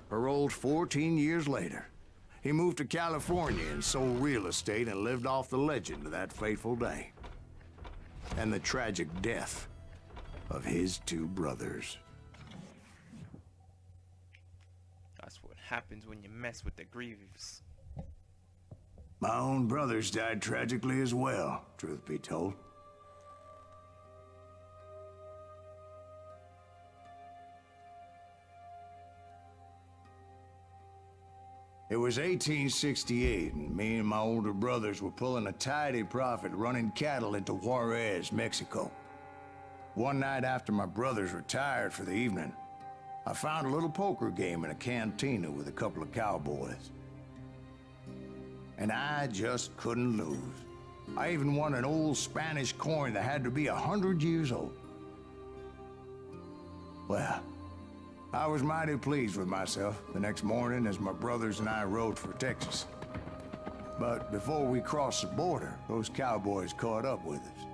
paroled 14 years later. He moved to California and sold real estate and lived off the legend of that fateful day. And the tragic death of his two brothers. That's what happens when you mess with the Grieves. My own brothers died tragically as well, truth be told. It was 1868, and me and my older brothers were pulling a tidy profit running cattle into Juarez, Mexico. One night after my brothers retired for the evening, I found a little poker game in a cantina with a couple of cowboys. And I just couldn't lose. I even won an old Spanish coin that had to be 100 years old. Well, I was mighty pleased with myself the next morning as my brothers and I rode for Texas. But before we crossed the border, those cowboys caught up with us.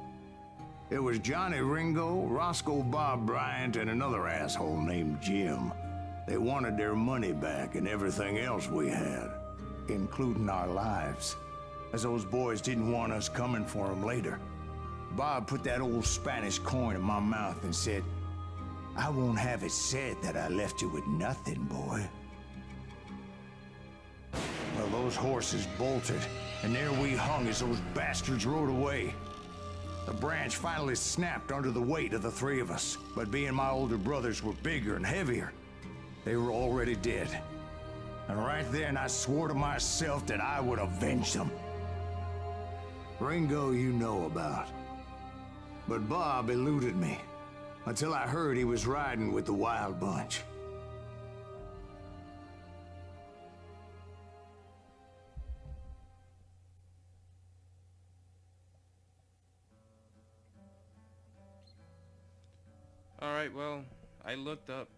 It was Johnny Ringo, Roscoe Bob Bryant, and another asshole named Jim. They wanted their money back and everything else we had, including our lives, as those boys didn't want us coming for them later. Bob put that old Spanish coin in my mouth and said, "I won't have it said that I left you with nothing, boy." Well, those horses bolted, and there we hung as those bastards rode away. The branch finally snapped under the weight of the three of us, but being my older brothers were bigger and heavier, they were already dead. And right then I swore to myself that I would avenge them. Ringo you know about. But Bob eluded me, until I heard he was riding with the Wild Bunch. Alright, well, I looked up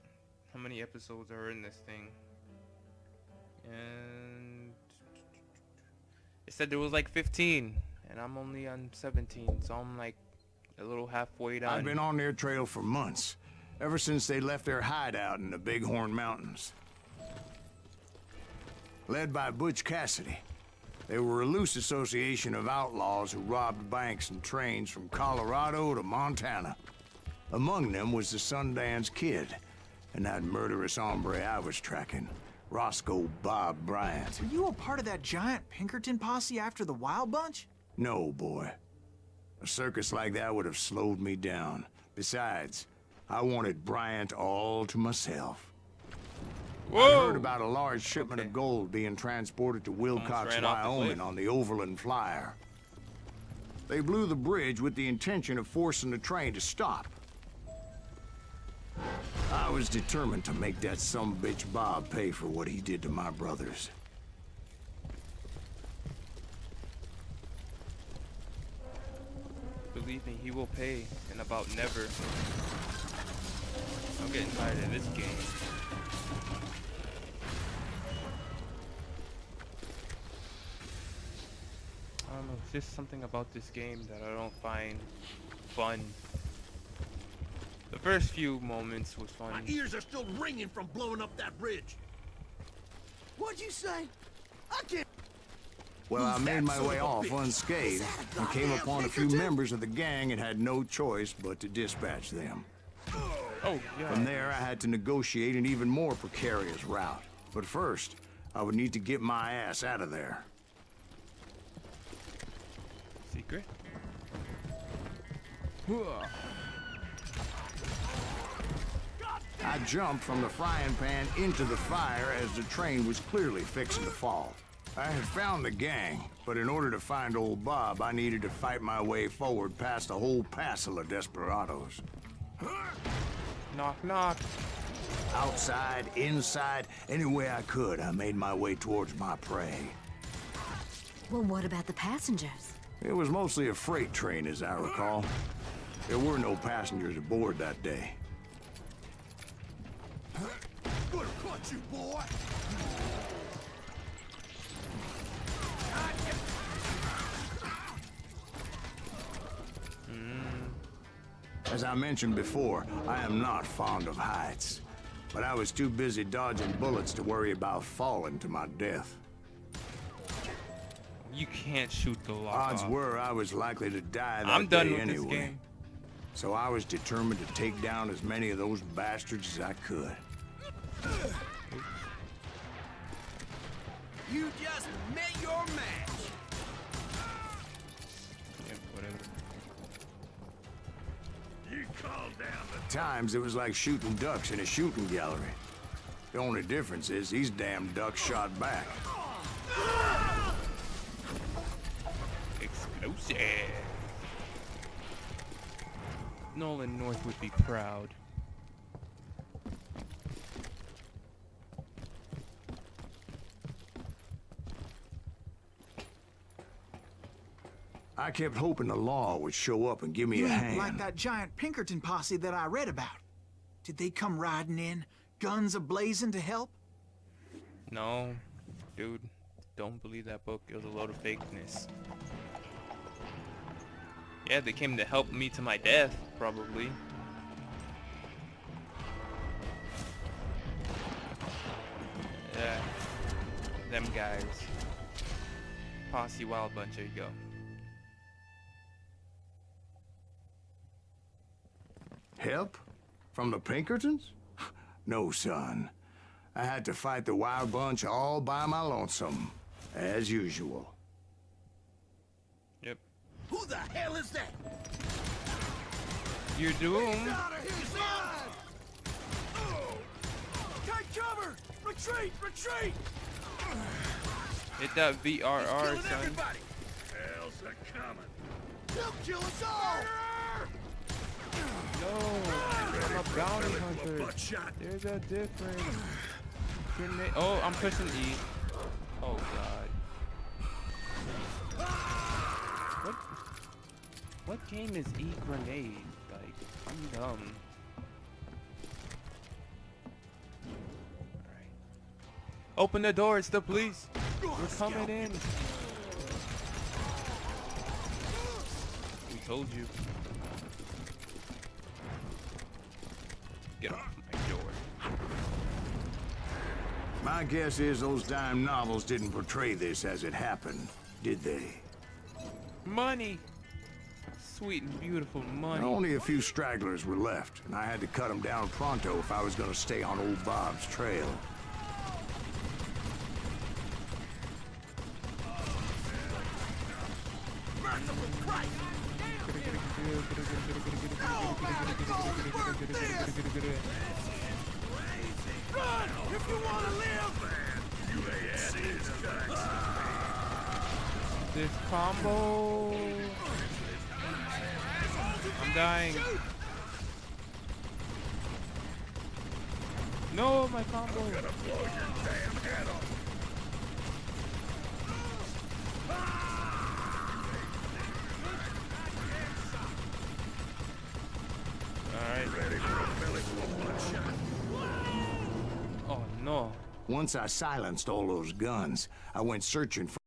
how many episodes are in this thing. And it said there was like 15, and I'm only on 17, so I'm like a little halfway down. I've been on their trail for months, ever since they left their hideout in the Bighorn Mountains. Led by Butch Cassidy, they were a loose association of outlaws who robbed banks and trains from Colorado to Montana. Among them was the Sundance Kid, and that murderous hombre I was tracking, Roscoe Bob Bryant. Were you a part of that giant Pinkerton posse after the Wild Bunch? No, boy. A circus like that would have slowed me down. Besides, I wanted Bryant all to myself. Whoa! I heard about a large shipment of gold being transported to Wilcox, Wyoming on the Overland Flyer. They blew the bridge with the intention of forcing the train to stop. I was determined to make that sumbitch Bob pay for what he did to my brothers. Believe me, he will pay, and about never. I'm getting tired of this game. I don't know, it's just something about this game that I don't find fun. The first few moments was fun. My ears are still ringing from blowing up that bridge. What'd you say? I can't. Well, I made my way off unscathed and came upon a few members of the gang and had no choice but to dispatch them. Oh, yeah. From there, I had to negotiate an even more precarious route. But first, I would need to get my ass out of there. Secret? I jumped from the frying pan into the fire as the train was clearly fixing to fall. I had found the gang, but in order to find old Bob, I needed to fight my way forward past a whole passel of desperados. Knock, knock. Outside, inside, any way I could, I made my way towards my prey. Well, what about the passengers? It was mostly a freight train, as I recall. There were no passengers aboard that day. Gonna cut you, boy. As I mentioned before, I am not fond of heights. but I was too busy dodging bullets to worry about falling to my death. You can't shoot the lock Odds off. were I was likely to die that I'm done day with anyway. this game. So I was determined to take down as many of those bastards as I could. You just met your match. Yeah, whatever. You called down At times, it was like shooting ducks in a shooting gallery. The only difference is these damn ducks shot back. Explosive. Nolan North would be proud. I kept hoping the law would show up and give me You a ain't hand. like that giant Pinkerton posse that I read about. Did they come riding in, guns a-blazing to help? No, dude, don't believe that book. It was a load of fakeness. Yeah, they came to help me to my death, probably. Yeah, them guys. Posse Wild Bunch, there you go. Help? From the Pinkertons? No, son. I had to fight the Wild Bunch all by my lonesome, as usual. Yep. Who the hell is that? You're doomed. Out of here, son! Take cover! Retreat! Retreat! Hit that He's VRR, killing son. everybody! Hell's a-coming! He'll kill us all! No, I'm a bounty hunter. There's a difference. Grenade. Oh, I'm pushing E. Oh god. What game is E grenade? Like, I'm dumb. Alright. Open the door, it's the police. We're coming in. We told you. Get off my door. My guess is those dime novels didn't portray this as it happened, did they? Money! Sweet and beautiful money. Only a few stragglers were left, and I had to cut them down pronto if I was going to stay on old Bob's trail. Merciful Christ! Run! If you want to live! You ain't had this guts. This combo. I'm dying. No, my combo. Gonna blow your damn head off. Alright. Ready for a belly full of bloodshot. Oh no. Once I silenced all those guns, I went searching for